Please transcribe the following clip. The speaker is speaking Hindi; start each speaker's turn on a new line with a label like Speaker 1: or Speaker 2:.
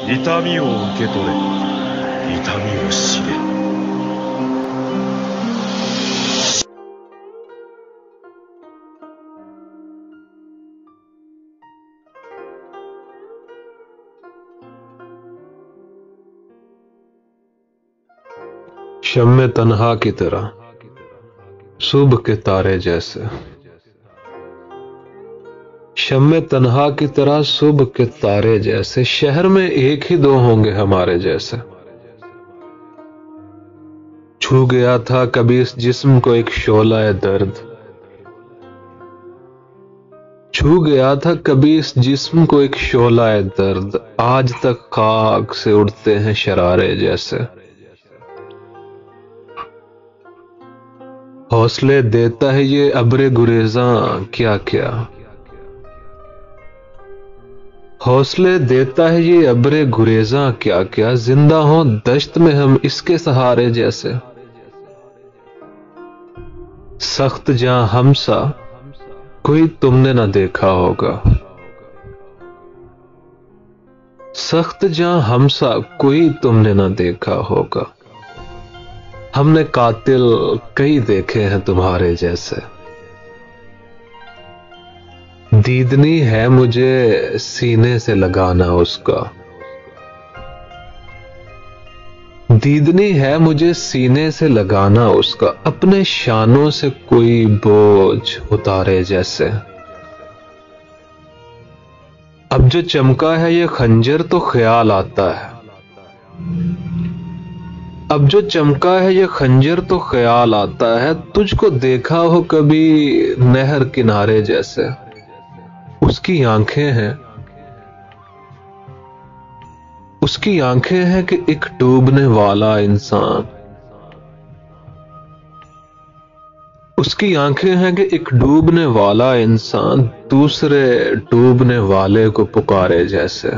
Speaker 1: 痛みを受け取れ、痛みを知れ。
Speaker 2: शम्मे तन्हा की तरह सुबह के तारे जैसे। शम्मे तन्हा की तरह सुबह के तारे जैसे, शहर में एक ही दो होंगे हमारे जैसे। छू गया था कभी इस जिस्म को एक शोला दर्द, छू गया था कभी इस जिस्म को एक शोला दर्द, आज तक खाक से उड़ते हैं शरारे जैसे। हौसले देता है ये अब्रे गुरेज़ां क्या क्या, हौसले देता है ये अब्रे गुरेज़ां क्या क्या, जिंदा हो दश्त में हम इसके सहारे जैसे। सख्त जहां हमसा कोई तुमने ना देखा होगा, सख्त जहां हमसा कोई तुमने ना देखा होगा। हमने कातिल कई देखे हैं तुम्हारे जैसे। दीदनी है मुझे सीने से लगाना उसका, दीदनी है मुझे सीने से लगाना उसका, अपने शानों से कोई बोझ उतारे जैसे। अब जो चमका है ये खंजर तो ख्याल आता है, अब जो चमका है ये खंजर तो ख्याल आता है, तुझको देखा हो कभी नहर किनारे जैसे। उसकी आंखें हैं, उसकी आंखें हैं कि एक डूबने वाला इंसान, उसकी आंखें हैं कि एक डूबने वाला इंसान दूसरे डूबने वाले को पुकारे जैसे।